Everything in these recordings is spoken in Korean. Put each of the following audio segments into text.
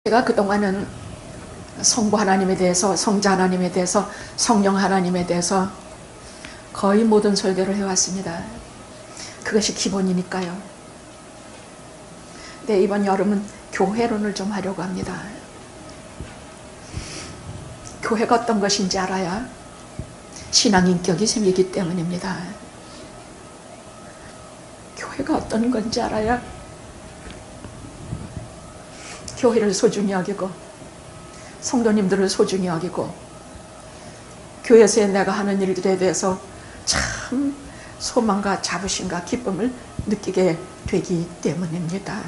제가 그동안은 성부 하나님에 대해서, 성자 하나님에 대해서, 성령 하나님에 대해서 거의 모든 설교를 해왔습니다. 그것이 기본이니까요. 근데 이번 여름은 교회론을 좀 하려고 합니다. 교회가 어떤 것인지 알아야 신앙인격이 생기기 때문입니다. 교회가 어떤 건지 알아야 교회를 소중히 여기고 성도님들을 소중히 여기고 교회에서 내가 하는 일들에 대해서 참 소망과 자부심과 기쁨을 느끼게 되기 때문입니다.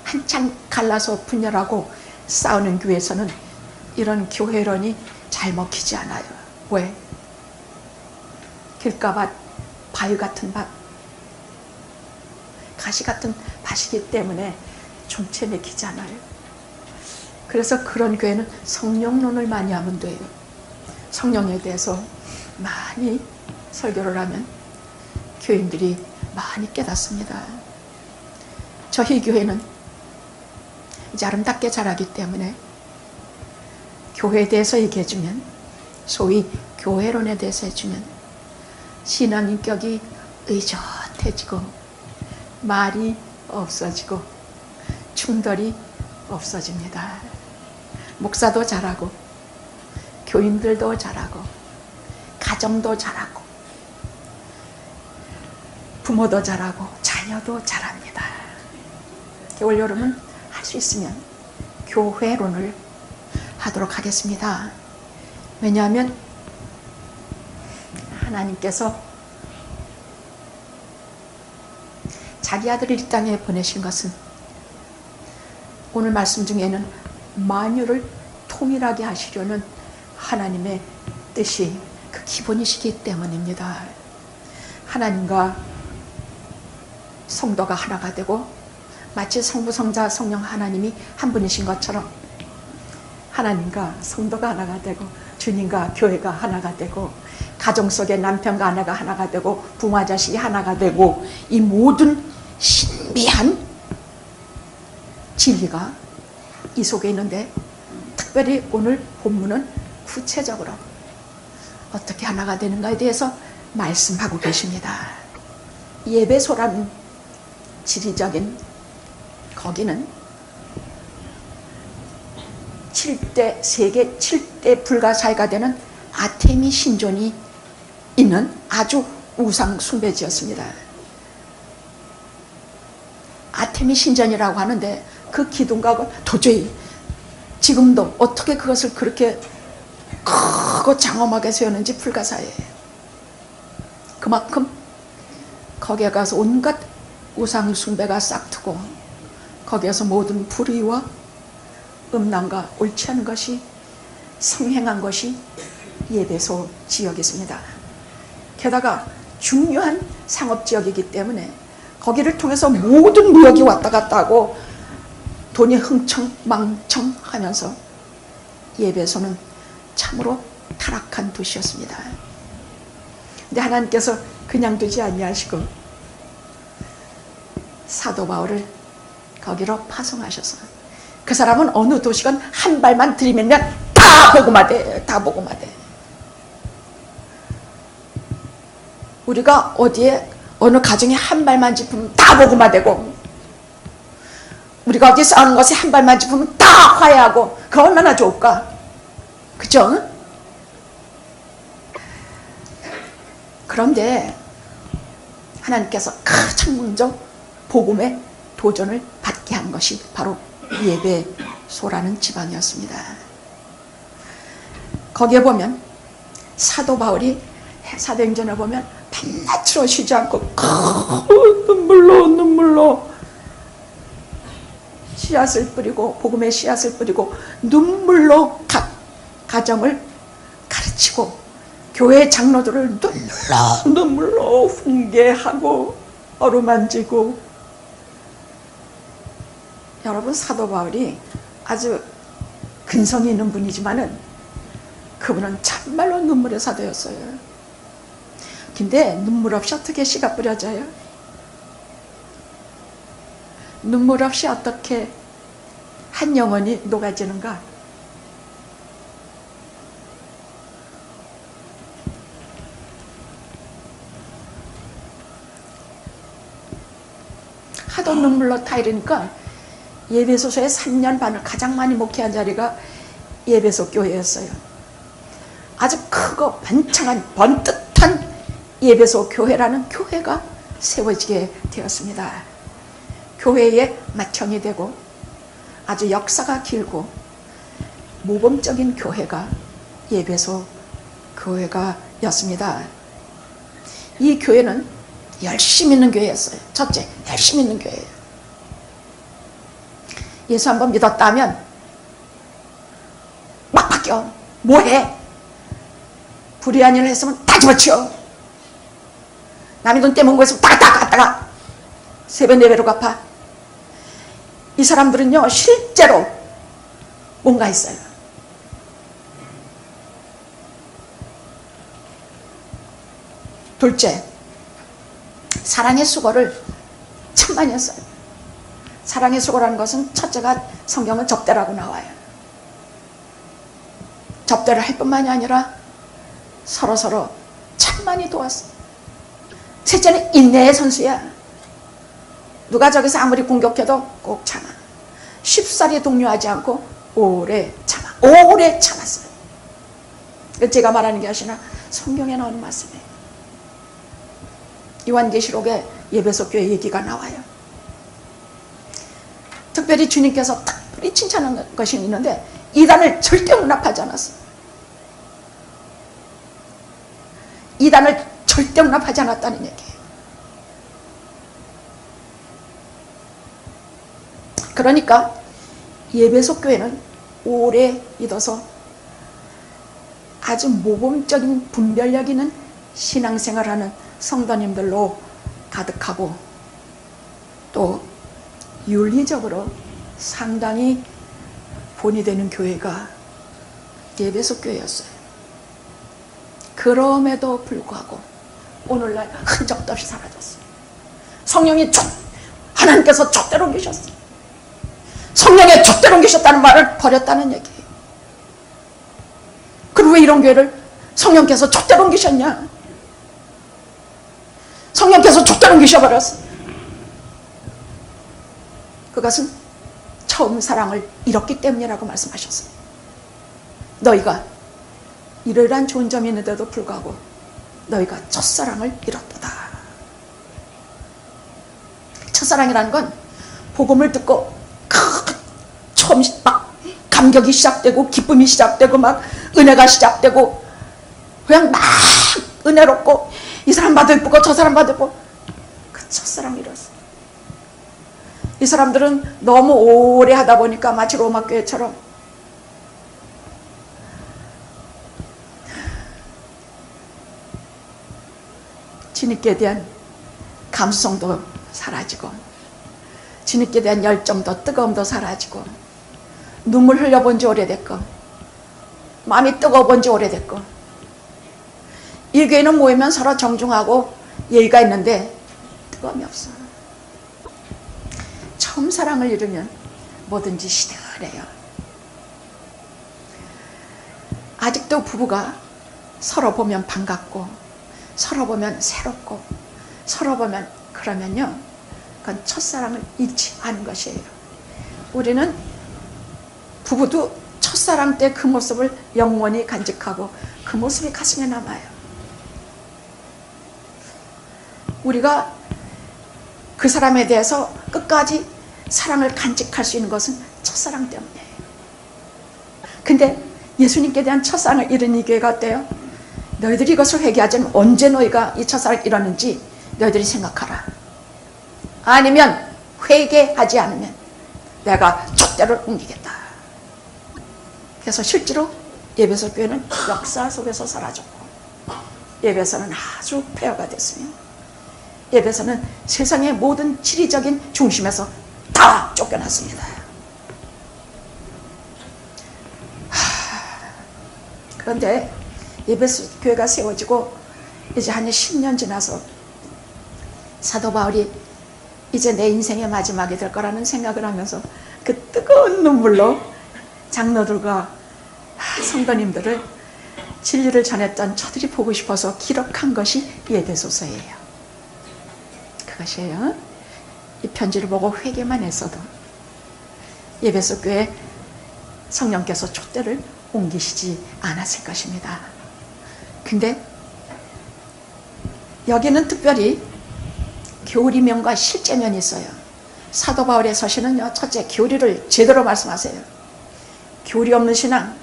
한참 갈라서 분열하고 싸우는 교회에서는 이런 교회론이 잘 먹히지 않아요. 왜? 길가밭, 바위 같은 밭, 가시 같은 밭이기 때문에 좀채 맥히지 않아요. 그래서 그런 교회는 성령론을 많이 하면 돼요. 성령에 대해서 많이 설교를 하면 교인들이 많이 깨닫습니다. 저희 교회는 이제 아름답게 자라기 때문에 교회에 대해서 얘기해주면, 소위 교회론에 대해서 해주면 신앙인격이 의젓해지고 말이 없어지고 충돌이 없어집니다. 목사도 잘하고 교인들도 잘하고 가정도 잘하고 부모도 잘하고 자녀도 잘합니다. 올 여름은 할 수 있으면 교회론을 하도록 하겠습니다. 왜냐하면 하나님께서 자기 아들을 이 땅에 보내신 것은 오늘 말씀 중에는 만유를 통일하게 하시려는 하나님의 뜻이 그 기본이시기 때문입니다. 하나님과 성도가 하나가 되고 마치 성부, 성자, 성령 하나님이 한 분이신 것처럼 하나님과 성도가 하나가 되고 주님과 교회가 하나가 되고 가정 속의 남편과 아내가 하나가 되고 부모 자식이 하나가 되고 이 모든 신비한 진리가 이 속에 있는데, 특별히 오늘 본문은 구체적으로 어떻게 하나가 되는가에 대해서 말씀하고 계십니다. 예배소라는 지리적인 거기는 7대, 세계 7대 불가사의가 되는 아테미 신전이 있는 아주 우상 숭배지였습니다. 아테미 신전이라고 하는데 그 기둥과 도저히 지금도 어떻게 그것을 그렇게 크고 장엄하게 세웠는지 불가사의해요. 그만큼 거기에 가서 온갖 우상 숭배가 싹트고 거기에서 모든 불의와 음란과 옳지 않은 것이 성행한 것이 예배소 지역이었습니다. 게다가 중요한 상업지역이기 때문에 거기를 통해서 모든 무역이 왔다 갔다 하고 돈이 흥청망청 하면서 예배소는 참으로 타락한 도시였습니다. 근데 하나님께서 그냥 두지 아니하시고 사도 바울을 거기로 파송하셔서 그 사람은 어느 도시건 한 발만 들이면 다 복음화 돼. 다 복음화 돼. 우리가 어디에 어느 가정에 한 발만 짚으면 다 복음화 되고, 우리가 어디 싸우는 것에 한 발만 짚으면 다 화해하고, 그 얼마나 좋을까? 그죠? 그런데 하나님께서 가장 먼저 복음의 도전을 받게 한 것이 바로 예배소라는 지방이었습니다. 거기에 보면 사도 바울이 사도행전을 보면 밤낮으로 쉬지 않고 눈물로 씨앗을 뿌리고, 복음의 씨앗을 뿌리고 눈물로 각 가정을 가르치고 교회 장로들을 눈물로 훈계하고 어루만지고. 여러분, 사도 바울이 아주 근성이 있는 분이지만은 그분은 참말로 눈물의 사도였어요. 근데 눈물 없이 어떻게 씨가 뿌려져요? 눈물 없이 어떻게 한 영혼이 녹아지는가? 하도 눈물로 타이르니까 예배소서에 3년 반을 가장 많이 목회한 자리가 예배소 교회였어요. 아주 크고 번창한 번듯한 예배소 교회라는 교회가 세워지게 되었습니다. 교회의 맏형이 되고 아주 역사가 길고 모범적인 교회가 예배소 교회가 였습니다. 이 교회는 열심히 있는 교회였어요. 첫째, 열심히 있는 교회예요. 예수 한번 믿었다면 막 바뀌어. 뭐해? 불의한 일을 했으면 다 집어치워. 남의 돈 떼먹은 거 있으면 다 갖다가 3배 4배로 갚아. 이 사람들은요 실제로 뭔가 있어요. 둘째, 사랑의 수고를 참 많이 했어요. 사랑의 수고라는 것은 첫째가 성경은 접대라고 나와요. 접대를 할 뿐만이 아니라 서로서로 참 많이 도왔어. 셋째는 인내의 선수야. 누가 저기서 아무리 공격해도 꼭 참아. 쉽사리 동요하지 않고 오래 참아. 오래 참았어요. 제가 말하는 게 아니라 성경에 나오는 말씀이에요. 요한계시록에 예배소 교회 얘기가 나와요. 특별히 주님께서 특별히 칭찬하는 것이 있는데 이단을 절대 용납하지 않았어요. 이단을 절대 용납하지 않았다는 얘기예요. 그러니까 예배소 교회는 오래 믿어서 아주 모범적인 분별력 있는 신앙생활하는 성도님들로 가득하고 또 윤리적으로 상당히 본이 되는 교회가 예배소 교회였어요. 그럼에도 불구하고 오늘날 흔적도 없이 사라졌어요. 성령이 하나님께서 족대로 옮기셨어요. 성령의 족대로 옮기셨다는 말을 버렸다는 얘기예요. 그럼 왜 이런 교회를 성령께서 족대로 옮기셨냐? 성령께서 족대로 옮기셔버렸어. 그것은 처음 사랑을 잃었기 때문이라고 말씀하셨어요. 너희가 이러이러한 좋은 점이 있는데도 불구하고 너희가 첫사랑을 잃었도다. 첫사랑이라는 건 복음을 듣고 처음 막 감격이 시작되고 기쁨이 시작되고 막 은혜가 시작되고 그냥 막 은혜롭고 이 사람 봐도 예쁘고 저 사람 봐도 예쁘고 그 첫사랑 잃었어. 이 사람들은 너무 오래 하다 보니까 마치 로마교회처럼 주님께 대한 감수성도 사라지고 주님께 대한 열정도 뜨거움도 사라지고 눈물 흘려본 지 오래됐고 마음이 뜨거워본 지 오래됐고 이 교회는 모이면 서로 정중하고 예의가 있는데 뜨거움이 없어. 처음 사랑을 잃으면 뭐든지 시들해요. 아직도 부부가 서로 보면 반갑고 서로 보면 새롭고 서로 보면 그러면요 그건 첫사랑을 잃지 않은 것이에요. 우리는 부부도 첫사랑 때 그 모습을 영원히 간직하고 그 모습이 가슴에 남아요. 우리가 그 사람에 대해서 끝까지 사랑을 간직할 수 있는 것은 첫사랑 때문이에요. 근데 예수님께 대한 첫사랑을 잃은 이 교회가 어때요? 너희들이 이것을 회개하지 않으면 언제 너희가 이 첫사랑을 잃었는지 너희들이 생각하라. 아니면 회개하지 않으면 내가 촛대를 옮기겠다. 그래서 실제로 예배소 교회는 역사 속에서 사라졌고 예배소는 아주 폐허가 됐으며 예배소는 세상의 모든 지리적인 중심에서 다 쫓겨났습니다. 그런데 예배소 교회가 세워지고 이제 한 10년 지나서 사도 바울이 이제 내 인생의 마지막이 될 거라는 생각을 하면서 그 뜨거운 눈물로 장로들과 성도님들을 진리를 전했던 저들이 보고 싶어서 기록한 것이 예배소서예요. 그것이에요. 이 편지를 보고 회개만 했어도 예배소 교회 성령께서 촛대를 옮기시지 않았을 것입니다. 근데 여기는 특별히 교리면과 실제면이 있어요. 사도 바울의 서신은요, 첫째 교리를 제대로 말씀하세요. 교리 없는 신앙,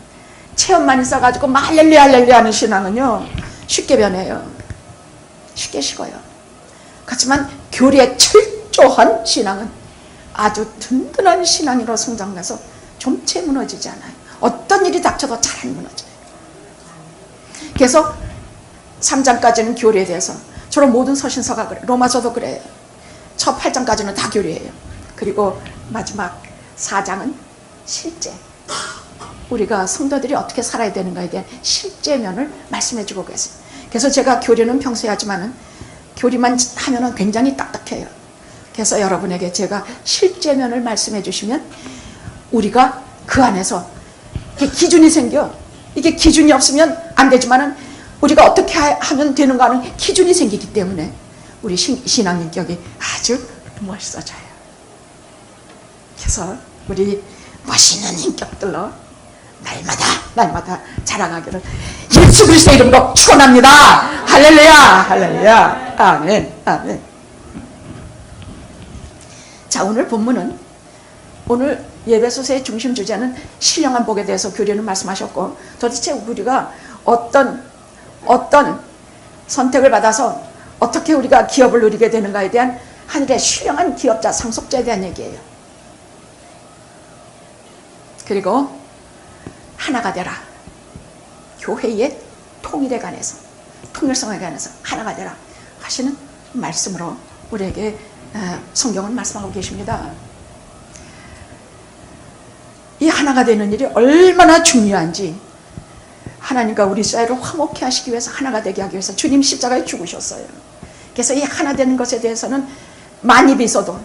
체험만 있어가지고 할렐루야 할렐루야 하는 신앙은요 쉽게 변해요. 쉽게 식어요. 그렇지만 교리에 철저한 신앙은 아주 든든한 신앙으로 성장해서 좀채 무너지지 않아요. 어떤 일이 닥쳐도 잘 안 무너져요. 그래서 3장까지는 교리에 대해서, 저런 모든 서신서가 그래요. 로마서도 그래요. 첫 8장까지는 다 교리예요. 그리고 마지막 4장은 실제, 우리가 성도들이 어떻게 살아야 되는가에 대한 실제면을 말씀해주고 계세요. 그래서 제가 교리는 평소에 하지만은 교리만 하면은 굉장히 딱딱해요. 그래서 여러분에게 제가 실제면을 말씀해 주시면 우리가 그 안에서 기준이 생겨. 이게 기준이 없으면 안 되지만은 우리가 어떻게 하면 되는가 하는 기준이 생기기 때문에 우리 신앙 인격이 아주 멋있어져요. 그래서 우리 멋있는 인격들로 날마다 자라가기를 예수 그리스도의 이름으로 축원합니다. 할렐루야, 할렐루야, 아멘, 아멘. 자, 오늘 본문은, 오늘 예배소서의 중심 주제는 신령한 복에 대해서 교리는 말씀하셨고, 도대체 우리가 어떤 선택을 받아서 어떻게 우리가 기업을 누리게 되는가에 대한 하늘의 신령한 기업자, 상속자에 대한 얘기예요. 그리고 하나가 되라. 교회의 통일에 관해서, 통일성에 관해서 하나가 되라 하시는 말씀으로 우리에게 성경은 말씀하고 계십니다. 이 하나가 되는 일이 얼마나 중요한지, 하나님과 우리 사이를 화목케 하시기 위해서, 하나가 되게 하기 위해서 주님 십자가에 죽으셨어요. 그래서 이 하나 되는 것에 대해서는 많이 비서도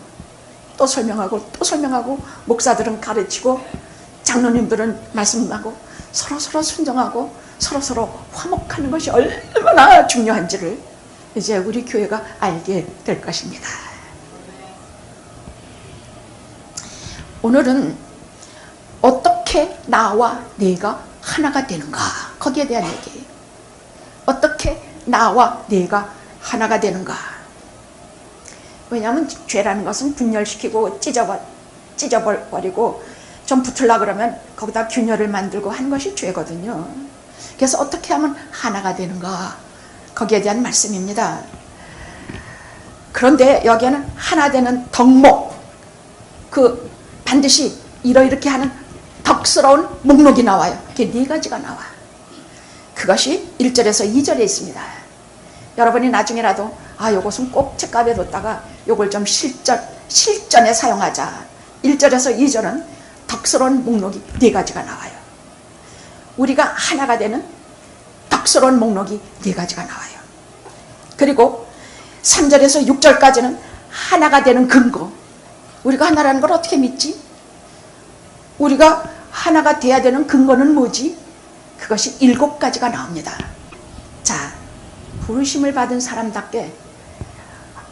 또 설명하고 목사들은 가르치고 장로님들은 말씀하고 서로 순종하고 서로 화목하는 것이 얼마나 중요한지를 이제 우리 교회가 알게 될 것입니다. 오늘은 어떻게 나와 네가 하나가 되는가, 거기에 대한 얘기예요. 어떻게 나와 네가 하나가 되는가. 왜냐하면 죄라는 것은 분열시키고 찢어버리고 좀 붙으려고 그러면 거기다 균열을 만들고 하는 것이 죄거든요. 그래서 어떻게 하면 하나가 되는가, 거기에 대한 말씀입니다. 그런데 여기에는 하나 되는 덕목, 그 반드시 이렇게 하는 덕스러운 목록이 나와요. 그게 4가지가 나와. 그것이 1절에서 2절에 있습니다. 여러분이 나중에라도 요것은 꼭 책가에 뒀다가 요걸 좀 실전에 사용하자. 1절에서 2절은 덕스러운 목록이 4가지가 나와요. 우리가 하나가 되는 덕스러운 목록이 4가지가 나와요. 그리고 3절에서 6절까지는 하나가 되는 근거, 우리가 하나라는 걸 어떻게 믿지? 우리가 하나가 돼야 되는 근거는 뭐지? 그것이 7가지가 나옵니다. 자, 부르심을 받은 사람답게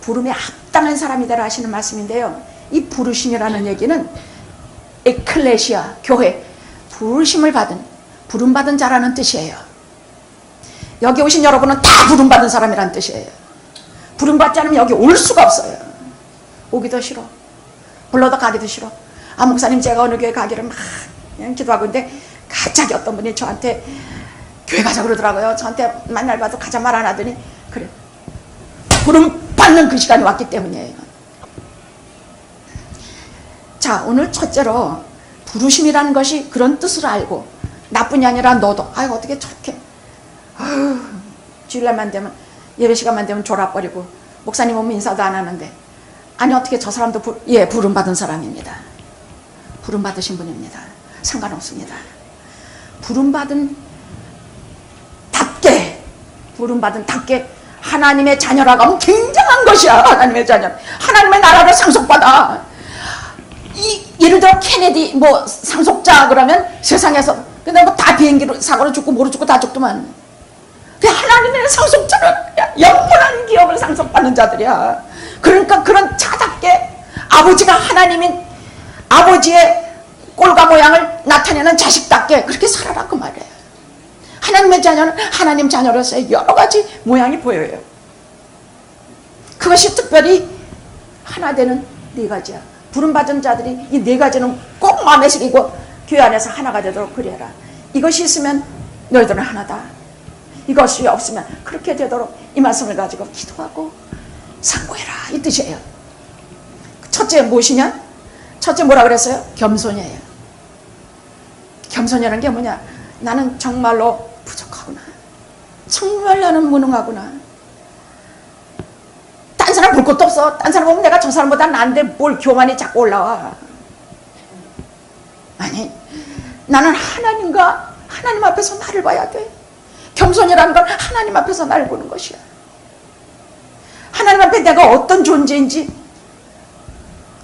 부름에 합당한 사람이 되라 하시는 말씀인데요, 이 부르심이라는 얘기는 에클레시아, 교회, 부름받은 자라는 뜻이에요. 여기 오신 여러분은 다 부름받은 사람이라는 뜻이에요. 부름받지 않으면 여기 올 수가 없어요. 오기도 싫어, 불러도 가기도 싫어. 목사님 제가 어느 교회 가기를 막 그냥 기도하고 있는데 갑자기 어떤 분이 저한테 교회 가자 그러더라고요. 저한테 만날 봐도 가자 말 안 하더니, 그래, 부름받는 그 시간이 왔기 때문이에요. 자, 오늘 첫째로 부르심이라는 것이 그런 뜻을 알고, 나뿐이 아니라 너도 어떻게 저렇게 주일날만 되면, 예배 시간만 되면 졸아버리고 목사님 오면 인사도 안 하는데, 아니 어떻게 저 사람도 부름받은 사람입니다. 부름받으신 분입니다. 상관없습니다. 부름받은 답게 하나님의 자녀라고 하면 굉장한 것이야. 하나님의 자녀, 하나님의 나라를 상속받아. 예를 들어 케네디 뭐 상속자 그러면 세상에서 근데 뭐 다 비행기로 사고로 죽고 뭐로 죽고 다 죽더만. 그 하나님의 상속자는 영원한 기업을 상속받는 자들이야. 그러니까 그런 자답게 아버지가 하나님인 아버지의 꼴과 모양을 나타내는 자식답게 그렇게 살아라 그 말이에요. 하나님의 자녀는 하나님 자녀로서의 여러 가지 모양이 보여요. 그것이 특별히 하나 되는 네 가지야. 부름받은 자들이 이 네 가지는 꼭 마음에 새기고 교회 안에서 하나가 되도록 그래라. 이것이 있으면 너희들은 하나다. 이것이 없으면 그렇게 되도록 이 말씀을 가지고 기도하고 상고해라 이 뜻이에요. 첫째 무엇이냐? 첫째 뭐라 그랬어요? 겸손이에요. 겸손이라는 게 뭐냐? 나는 정말로 부족하구나. 정말 나는 무능하구나. 딴 사람 볼 것도 없어. 딴 사람 보면 내가 저 사람보다 나은데 뭘 교만이 자꾸 올라와. 아니, 나는 하나님 앞에서 나를 봐야 돼. 겸손이라는 건 하나님 앞에서 나를 보는 것이야. 하나님 앞에 내가 어떤 존재인지,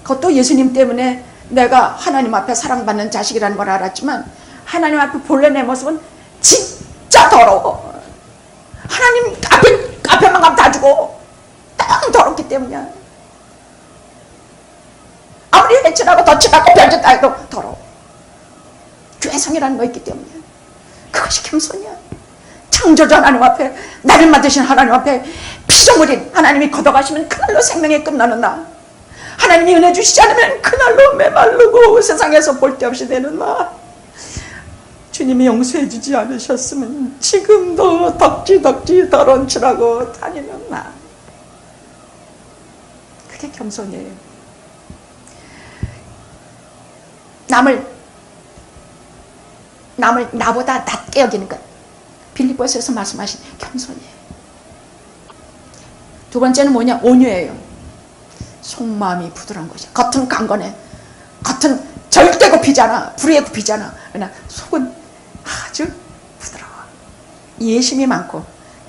그것도 예수님 때문에 내가 하나님 앞에 사랑받는 자식이라는 걸 알았지만 하나님 앞에 본래 내 모습은 진짜 더러워. 하나님 앞에만 가면 다 죽어. 땅 더럽기 때문이야. 아무리 해칠하고 덧칠하고 별짓 다 해도 더러워. 죄성이라는 거 있기 때문이야. 그것이 겸손이야. 창조주 하나님 앞에, 나를 만드신 하나님 앞에 피조물인 하나님이 걷어가시면 그날로 생명이 끝나는 나. 하나님이 은혜 주시지 않으면 그날로 메마르고 세상에서 볼 데 없이 되는 나. 주님이 용서해 주지 않으셨으면 지금도 덕지덕지 더러운치라고 다니는 나. 그게 겸손이에요. 남을 나보다 낮게 여기는 것. 빌립보서에서 말씀하신 겸손이에요. 두 번째는 뭐냐? 온유예요. 속마음이 부드러운 것이야. 겉은 강건해. 겉은 절대 굽히잖아. 불에 굽히잖아. 그러나 속은 아주 부드러워. 예심이 많고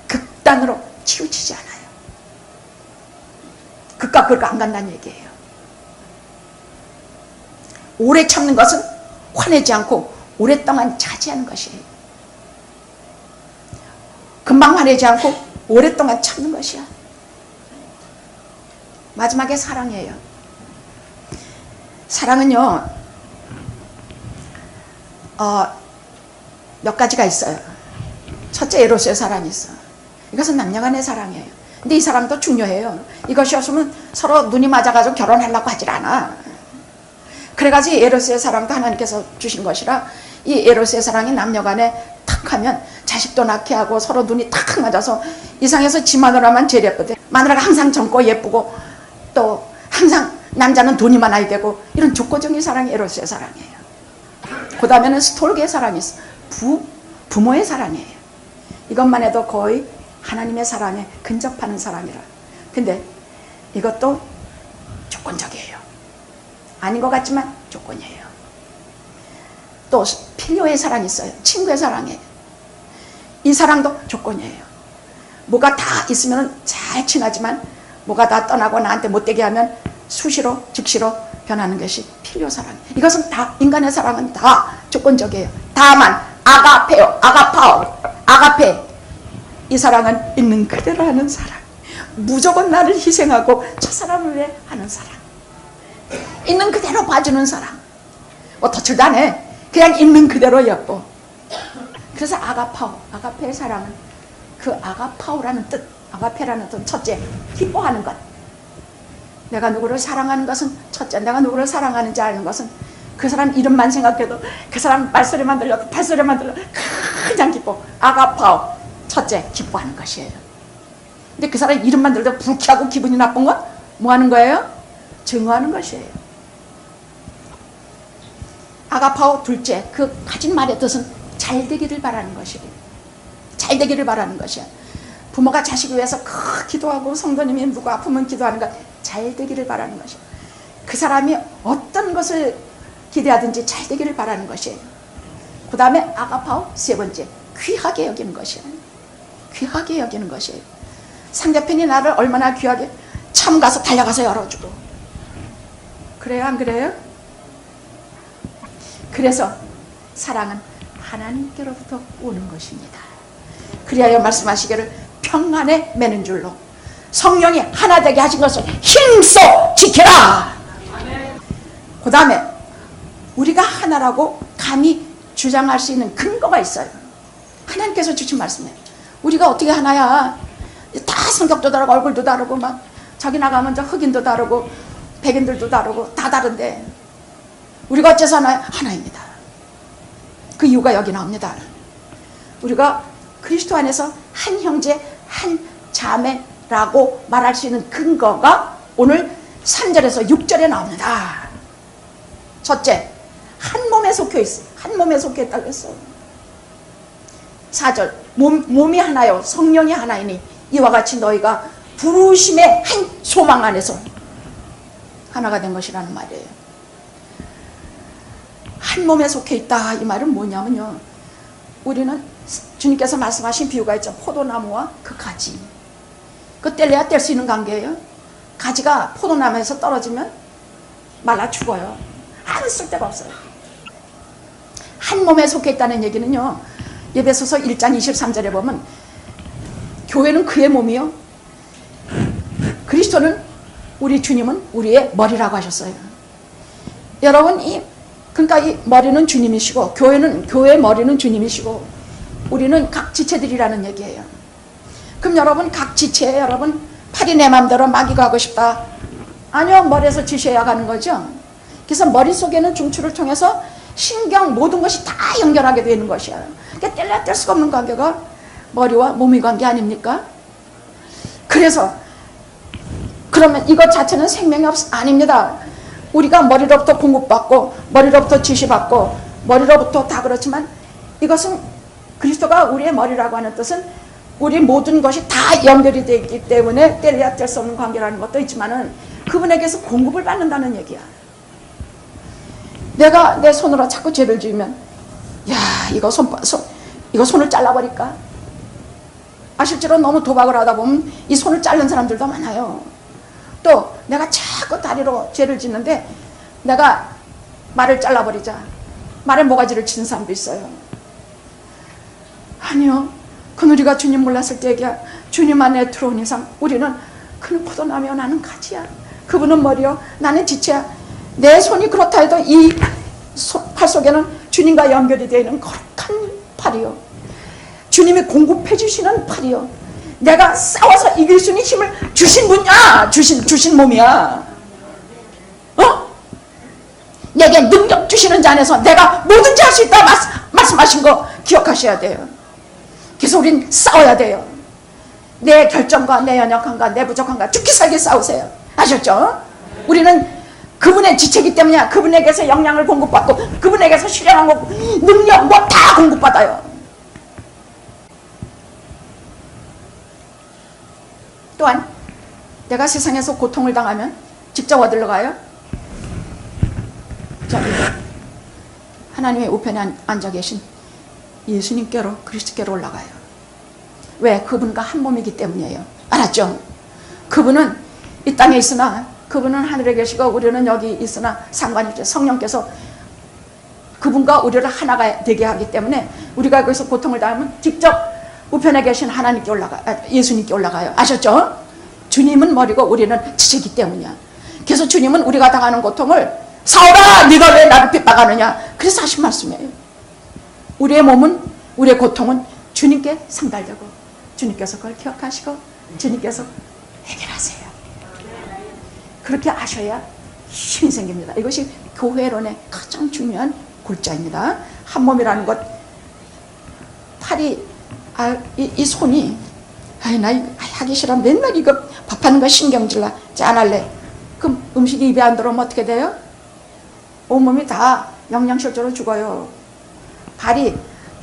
극단으로 치우치지 않아요. 극과 극을 안 간다는 얘기예요. 오래 참는 것은 화내지 않고 오랫동안 차지하는 것이에요. 금방 화내지 않고 오랫동안 참는 것이야. 마지막에 사랑이에요. 사랑은요, 몇 가지가 있어요. 첫째, 에로스의 사랑이 있어. 이것은 남녀간의 사랑이에요. 근데 이 사랑도 중요해요. 이것이 없으면 서로 눈이 맞아가지고 결혼하려고 하질 않아. 그래가지고 에로스의 사랑도 하나님께서 주신 것이라, 이 에로스의 사랑이 남녀간에 탁 하면 자식도 낳게 하고 서로 눈이 탁 맞아서 이상해서 지 마누라만 제일 예쁘대. 마누라가 항상 젊고 예쁘고 또 항상 남자는 돈이 많아야 되고, 이런 조건적인 사랑이 에로스의 사랑이에요. 그 다음에는 스톨게의 사랑이 있어. 부모의 사랑이에요. 이것만 해도 거의 하나님의 사랑에 근접하는 사랑이라. 근데 이것도 조건적이에요. 아닌 것 같지만 조건이에요. 또 필요의 사랑이 있어요. 친구의 사랑이에요. 이 사랑도 조건이에요. 뭐가 다 있으면 잘 친하지만 뭐가 다 떠나고 나한테 못되게 하면 수시로 즉시로 변하는 것이 필요 사랑. 이것은 다, 인간의 사랑은 다 조건적이에요. 다만 아가페요. 아가페. 이 사랑은 있는 그대로 하는 사랑. 무조건 나를 희생하고 저 사람을 위해 하는 사랑. 있는 그대로 봐주는 사랑. 덧칠도 안 해. 그냥 있는 그대로 예뻐. 그래서 아가페의 사랑은 그 아가파오라는 뜻, 아가페라는 뜻은 첫째, 기뻐하는 것. 내가 누구를 사랑하는 것은 첫째, 내가 누구를 사랑하는지 아는 것은 그 사람 이름만 생각해도, 그 사람 말소리만 들려도, 발소리만 들려도 그냥 기뻐. 아가파오, 첫째, 기뻐하는 것이에요. 근데 그 사람 이름만 들려도 불쾌하고 기분이 나쁜 건 뭐 하는 거예요? 증오하는 것이에요. 아가파오 둘째, 그 가진 말의 뜻은 잘 되기를 바라는 것이에요. 잘 되기를 바라는 것이야. 부모가 자식을 위해서 기도하고 성도님이 누구 아프면 기도하는 것, 잘 되기를 바라는 것이야. 그 사람이 어떤 것을 기대하든지 잘 되기를 바라는 것이에요. 그 다음에 아가파오 세 번째, 귀하게 여기는 것이야. 귀하게 여기는 것이에요. 상대편이 나를 얼마나 귀하게, 처음 가서 달려가서 열어주고. 그래요, 안 그래요? 그래서 사랑은 하나님께로부터 오는 것입니다. 그리하여 말씀하시기를 평안에 매는 줄로 성령이 하나 되게 하신 것을 힘써 지켜라. 그 다음에 우리가 하나라고 감히 주장할 수 있는 근거가 있어요. 하나님께서 주신 말씀이에요. 우리가 어떻게 하나야? 다 성격도 다르고 얼굴도 다르고 막 저기 나가면 저 흑인도 다르고 백인들도 다르고 다 다른데 우리가 어째서 하나야? 하나입니다. 그 이유가 여기 나옵니다. 우리가 그리스도 안에서 한 형제 한 자매라고 말할 수 있는 근거가 오늘 3절에서 6절에 나옵니다. 첫째, 한 몸에 속해 있어. 한 몸에 속해 있다고 했어. 4절, 몸이 하나요 성령이 하나이니 이와 같이 너희가 부르심의 한 소망 안에서 하나가 된 것이라는 말이에요. 한 몸에 속해 있다 이 말은 뭐냐면요, 우리는 주님께서 말씀하신 비유가 있죠. 포도나무와 그 가지, 그 뗄래야 뗄 수 있는 관계예요. 가지가 포도나무에서 떨어지면 말라 죽어요. 아무 쓸데가 없어요. 한 몸에 속해 있다는 얘기는요, 에베소서 1장 23절에 보면 교회는 그의 몸이요, 그리스도는 우리 주님은 우리의 머리라고 하셨어요. 여러분, 그러니까 이 머리는 주님이시고 교회의 머리는 주님이시고 우리는 각 지체들이라는 얘기예요. 그럼 여러분, 각 지체에 여러분 팔이 내 맘대로 막 이거 하고 싶다, 아니요, 머리에서 지셔야 가는 거죠. 그래서 머릿속에는 중추를 통해서 신경 모든 것이 다 연결하게 되는 것이야. 그러니까 뗄래야 뗄 수가 없는 관계가 머리와 몸의 관계 아닙니까? 그래서 그러면 이것 자체는 생명이 아닙니다. 우리가 머리로부터 공급받고 머리로부터 지시받고 머리로부터 다 그렇지만 이것은 그리스도가 우리의 머리라고 하는 뜻은 우리 모든 것이 다 연결이 되어 있기 때문에 뗄래야 뗄 수 없는 관계라는 것도 있지만은 그분에게서 공급을 받는다는 얘기야. 내가 내 손으로 자꾸 죄를 지으면 야, 이거 손을 잘라버릴까? 실제로 너무 도박을 하다 보면 이 손을 자른 사람들도 많아요. 또 내가 자꾸 다리로 죄를 짓는데 내가 말을 잘라버리자, 말에 모가지를 치는 사람도 있어요. 아니요, 그는 우리가 주님 몰랐을 때 얘기야. 주님 안에 들어온 이상 우리는, 그는 포도나무요 나는 가지야, 그분은 머리요 나는 지체야. 내 손이 그렇다 해도 이 팔 속에는 주님과 연결이 되어 있는 거룩한 팔이요, 주님이 공급해 주시는 팔이요, 내가 싸워서 이길 수 있는 힘을 주신 분이야. 주신 몸이야. 내게 능력 주시는 자 안에서 내가 뭐든지 할 수 있다 말씀하신 거 기억하셔야 돼요. 그래서 우린 싸워야 돼요. 내 결정과 내 연약함과 내 부족함과 죽기 살기 싸우세요. 아셨죠? 우리는 그분의 지체이기 때문이야. 그분에게서 영향을 공급받고 그분에게서 신령한 능력 뭐 다 공급받아요. 또한 내가 세상에서 고통을 당하면 직접 어디로 가요? 하나님의 우편에 앉아 계신 예수님께로, 그리스도께로 올라가요. 왜? 그분과 한 몸이기 때문이에요. 알았죠? 그분은 이 땅에 있으나 그분은 하늘에 계시고 우리는 여기 있으나 상관이 없죠. 성령께서 그분과 우리를 하나가 되게 하기 때문에 우리가 거기서 고통을 당하면 직접 우편에 계신 하나님께 예수님께 올라가요. 아셨죠? 주님은 머리고 우리는 지체이기 때문이야. 그래서 주님은 우리가 당하는 고통을, 사울아 네가 왜 나를 핍박하느냐, 그래서 하신 말씀이에요. 우리의 몸은, 우리의 고통은 주님께 상달되고 주님께서 그걸 기억하시고 주님께서 해결하세요. 그렇게 아셔야 힘이 생깁니다. 이것이 교회론의 가장 중요한 골자입니다. 한 몸이라는 것, 팔이, 이 손이, 나 하기 싫어, 맨날 이거 밥하는 거 신경질나, 안 할래. 그럼 음식이 입에 안 들어오면 어떻게 돼요? 온몸이 다 영양실조로 죽어요. 발이,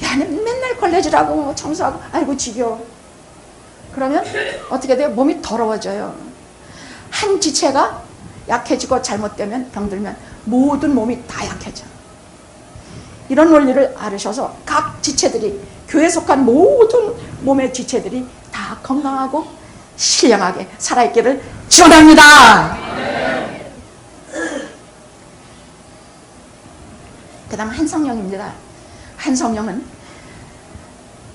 야, 맨날 걸레질하고 청소하고, 아이고 지겨워. 그러면 어떻게 돼요? 몸이 더러워져요. 한 지체가 약해지고 잘못되면, 병들면 모든 몸이 다 약해져. 이런 원리를 알으셔서 각 지체들이, 교회에 속한 모든 몸의 지체들이 다 건강하고 신령하게 살아있기를 축원합니다. 그 다음 한 성령입니다. 한 성령은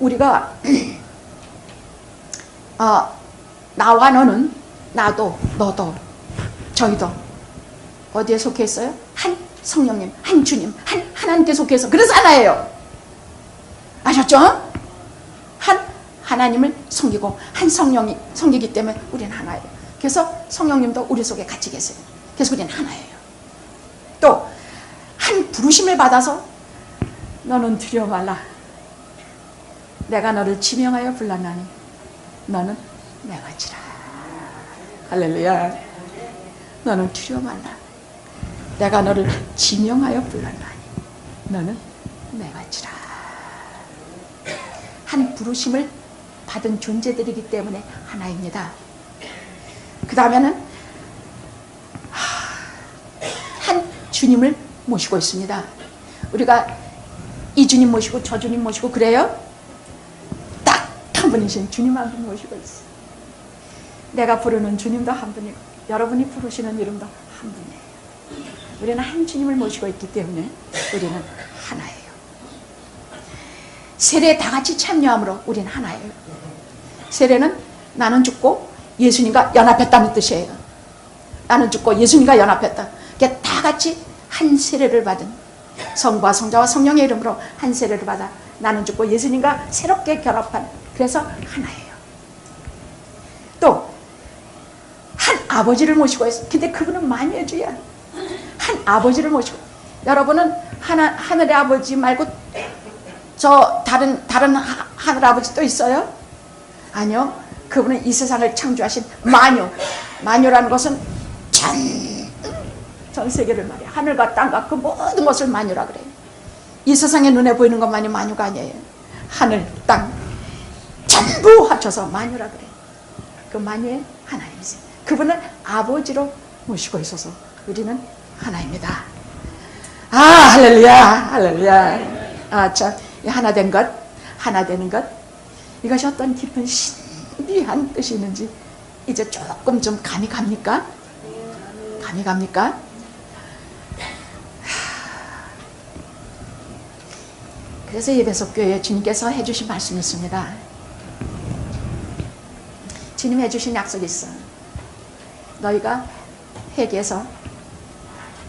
우리가 나와 너는, 나도, 너도, 저희도 어디에 속해 있어요? 한 성령님, 한 주님, 한 하나님께 속해서, 그래서 하나예요. 아셨죠? 한 하나님을 섬기고 한 성령이 섬기기 때문에 우리는 하나예요. 그래서 성령님도 우리 속에 같이 계세요. 그래서 우리는 하나예요. 또 한 부르심을 받아서 너는 두려워 말라. 내가 너를 지명하여 불렀나니 너는 내가지라. 할렐루야. 너는 두려워 말라. 내가 너를 지명하여 불렀나니 너는 내가지라. 한 부르심을 받은 존재들이기 때문에 하나입니다. 그 다음에는 한 주님을 모시고 있습니다. 우리가 이 주님 모시고 저 주님 모시고 그래요? 딱 한 분이신 주님 한 분 모시고 있어요. 내가 부르는 주님도 한 분이고 여러분이 부르시는 이름도 한 분이에요. 우리는 한 주님을 모시고 있기 때문에 우리는 하나예요. 세례에 다 같이 참여함으로 우리는 하나예요. 세례는 나는 죽고 예수님과 연합했다는 뜻이에요. 나는 죽고 예수님과 연합했다. 그러니까 다 같이 한 세례를 받은, 성부와 성자와 성령의 이름으로 한 세례를 받아 나는 죽고 예수님과 새롭게 결합한, 그래서 하나예요. 또 한 아버지를 모시고 있어요. 근데 그분은 만유의 주야. 한 아버지를 모시고, 여러분은 하늘의 아버지 말고 저 다른 하늘 아버지 또 있어요? 아니요. 그분은 이 세상을 창조하신 만유. 만유라는 것은 전 세계를 말이야. 하늘과 땅과 그 모든 것을 만유라 그래요. 이 세상에 눈에 보이는 것만이 만유가 아니에요. 하늘, 땅 전부 합쳐서 만유라 그래요. 그 만유의 하나님이세요. 그분을 아버지로 모시고 있어서 우리는 하나입니다. 아, 할렐루야, 할렐루야. 아, 참, 하나 된 것, 하나 되는 것, 이것이 어떤 깊은 신비한 뜻이 있는지 이제 조금 좀 감이 갑니까? 감이 갑니까? 그래서 예배소 교회에 주님께서 해주신 말씀이 있습니다. 주님 해주신 약속이 있어. 너희가 회개해서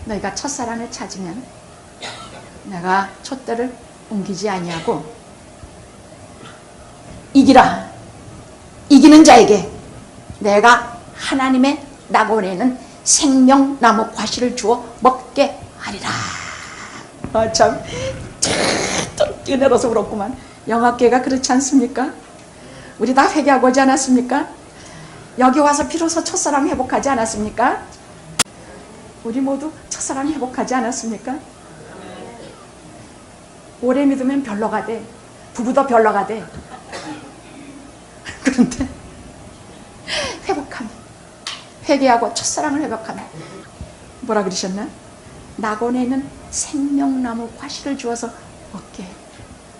너희가 첫사랑을 찾으면 내가 촛대를 옮기지 아니하고 이기라. 이기는 자에게 내가 하나님의 낙원에 있는 생명나무 과실을 주어 먹게 하리라. 아, 참 은혜로서 그렇구만. 영화계가 그렇지 않습니까? 우리 다 회개하고 오지 않았습니까? 여기 와서 비로소 첫사랑 회복하지 않았습니까? 우리 모두 첫사랑 회복하지 않았습니까? 오래 믿으면 별로가 돼. 부부도 별로가 돼. 그런데 회복하면, 회개하고 첫사랑을 회복하면 뭐라 그러셨나? 낙원에 있는 생명나무 과실을 주어서 먹게.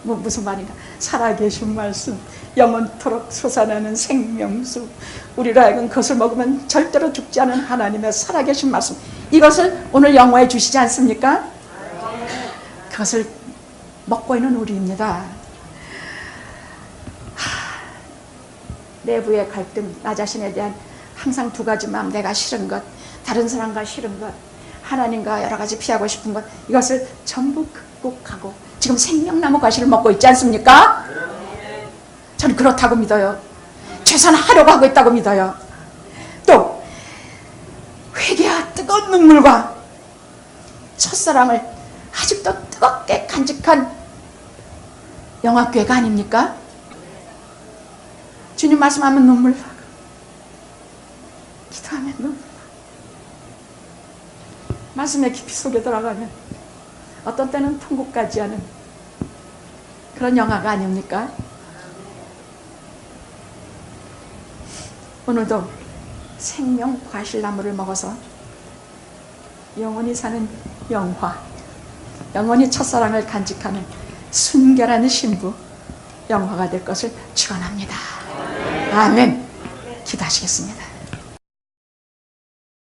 뭐 무슨 말인가? 살아계신 말씀, 영원토록 솟아나는 생명수, 우리로 하여금 그것을 먹으면 절대로 죽지 않은 하나님의 살아계신 말씀, 이것을 오늘 영화해 주시지 않습니까? 그것을 먹고 있는 우리입니다. 내부의 갈등, 나 자신에 대한 항상 두 가지 마음, 내가 싫은 것, 다른 사람과 싫은 것, 하나님과 여러 가지 피하고 싶은 것, 이것을 전부 극복하고 지금 생명나무 과실을 먹고 있지 않습니까? 저는 그렇다고 믿어요. 최선하려고 하고 있다고 믿어요. 또 회개와 뜨거운 눈물과 첫사랑을 아직도 뜨겁게 간직한 영화교회가 아닙니까? 주님 말씀하면 눈물 나고, 기도하면 눈물 나고, 말씀의 깊이 속에 들어가면 어떤 때는 통곡까지 하는 그런 영화가 아닙니까? 오늘도 생명 과실나무를 먹어서 영원히 사는 영화, 영원히 첫사랑을 간직하는 순결한 신부, 영화가 될 것을 축원합니다. 아멘. 기도하시겠습니다.